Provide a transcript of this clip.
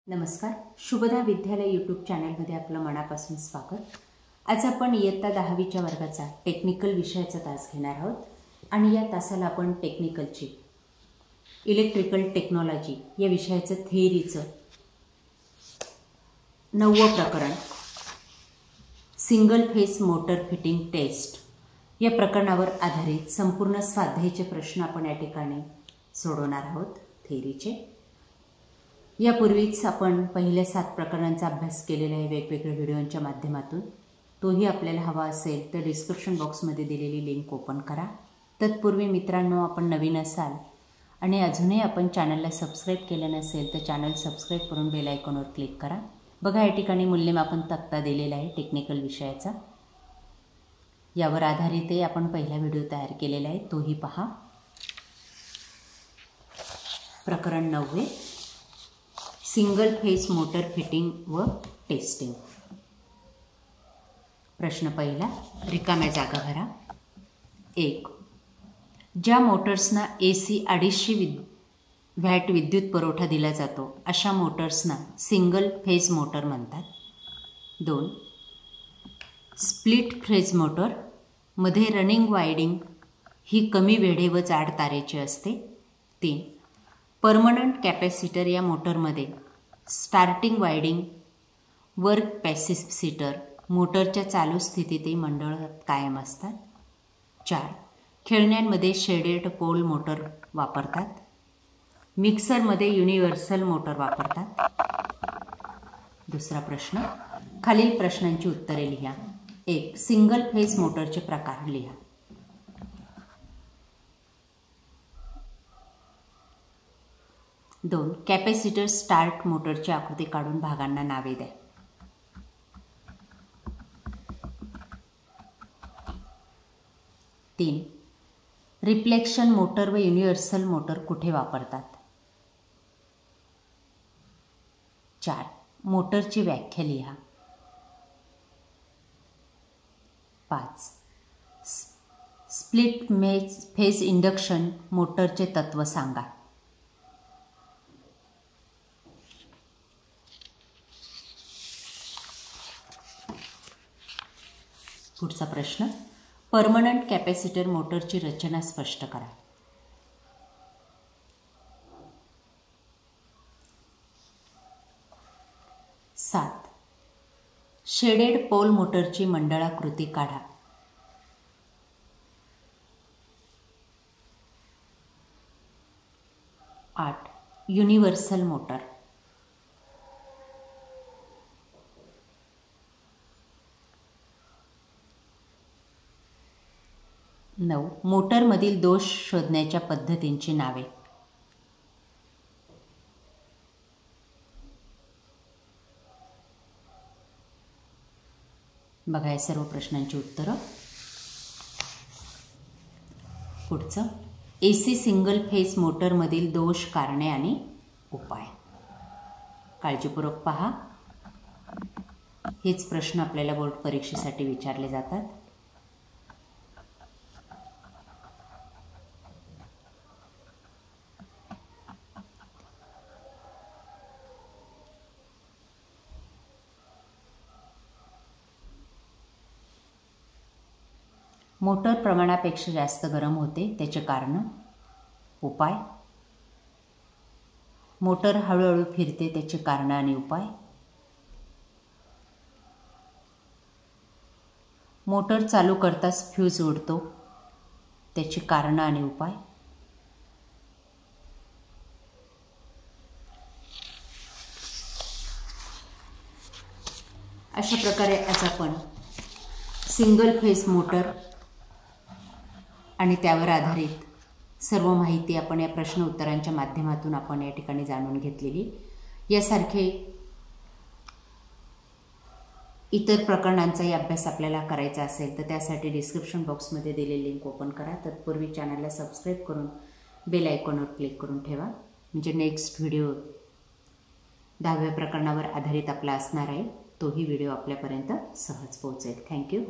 नमस्कार. शुभदा विद्यालय यूट्यूब चॅनलमध्ये आपलं मनापासून स्वागत. आज आपण इयत्ता 10वीच्या वर्गाचा टेक्निकल विषयाचा तास घेणार आहोत आणि या तासाला आपण टेक्निकलची इलेक्ट्रिकल टेक्नॉलॉजी या विषयाचं थिअरीचं 9वं प्रकरण single phase motor fitting test या प्रकरणावर आधारित संपूर्ण स्वाध्यायाचे प्रश्न आपण या ठिकाणी सोडवणार आहोत थिअरीचे. यापूर्वीच आपण पहिल्या 7 प्रकरणांचा अभ्यास केलेला आहे वेगवेगळ्या व्हिडिओंच्या माध्यमातून. तोही आपल्याला हवा असेल तर डिस्क्रिप्शन बॉक्समध्ये दिलेली लिंक ओपन करा. तत्पूर्वी मित्रांनो, आपण नवीन असाल आणि अजूनही आपण चॅनलला सबस्क्राईब केलं नसेल तर चॅनल सबस्क्राईब करून बेल आयकॉनवर क्लिक करा. बघा, या ठिकाणी मूल्यमापन तक्ता दिलेला आहे टेक्निकल विषयाचा. यावर आधारितही आपण पहिला व्हिडिओ तयार केलेला आहे, तोही पहा. प्रकरण 9 सिंगल फेस मोटर फिटिंग व टेस्टिंग. प्रश्न पहिला, रिकाम्या जागा भरा. 1. ज्या मोटर्सना AC 250 वॅट विद्युत पुरवठा दिला जातो अशा मोटर्सना सिंगल फेज मोटर म्हणतात. 2. स्प्लिट फेज मोटर मध्ये रनिंग वायडिंग ही कमी वेढे व जाड तारेची असते. 3. परमनंट कॅपॅसिटर या मोटरमध्ये स्टार्टिंग वायडिंग वर कॅपॅसिटर मोटरच्या चालू स्थितीतही मंडळात कायम असतात. 4. खेळण्यांमध्ये शेडेड पोल मोटर वापरतात. मिक्सरमध्ये युनिव्हर्सल मोटर वापरतात. दुसरा प्रश्न, खालील प्रश्नांची उत्तरे लिहा. 1. सिंगल फेज मोटरचे प्रकार लिहा. 2. कॅपॅसिटर स्टार्ट मोटरची आकृती काढून भागांना नावे द्या. 3. रिफ्लेक्शन मोटर व युनिव्हर्सल मोटर कुठे वापरतात? 4. मोटरची व्याख्या लिहा. 5. स्प्लिट फेज इंडक्शन मोटरचे तत्व सांगा. पुढचा प्रश्न, परमनंट कॅपॅसिटर मोटरची रचना स्पष्ट करा. 7. शेडेड पोल मोटरची मंडळाकृती काढा. 8. Universal motor. 9. मोटरमधील दोष शोधण्याच्या पद्धतींची नावे. बघा या सर्व प्रश्नांची उत्तरं. पुढचं, AC सिंगल फेज मोटरमधील दोष, कारणे आणि उपाय. काळजीपूर्वक पहा. हेच प्रश्न आपल्याला बोर्ड परीक्षेसाठी विचारले जातात. मोटर प्रमाणापेक्षा जास्त गरम होते, त्याचे कारण. उपाय. मोटर हळूहळू फिरते, त्याचे कारण आणि उपाय. मोटर चालू करताच फ्यूज उडतो, त्याची कारण आणि उपाय. अशा प्रकारे आज आपण सिंगल फेज मोटर आणि त्यावर आधारित सर्व माहिती आपण या प्रश्न उत्तरांच्या माध्यमातून आपण या ठिकाणी जाणून घेतलेली. यासारखे इतर प्रकरणांचाही अभ्यास आपल्याला करायचा असेल तर त्यासाठी डिस्क्रिप्शन बॉक्समध्ये दिलेली लिंक ओपन करा. तत्पूर्वी चॅनलला सबस्क्राईब करून बेल आयकॉनवर क्लिक करून ठेवा, म्हणजे नेक्स्ट व्हिडिओ 10व्या प्रकरणावर आधारित आपला असणार आहे, तोही व्हिडिओ आपल्यापर्यंत सहज पोहोचेल. थँक्यू.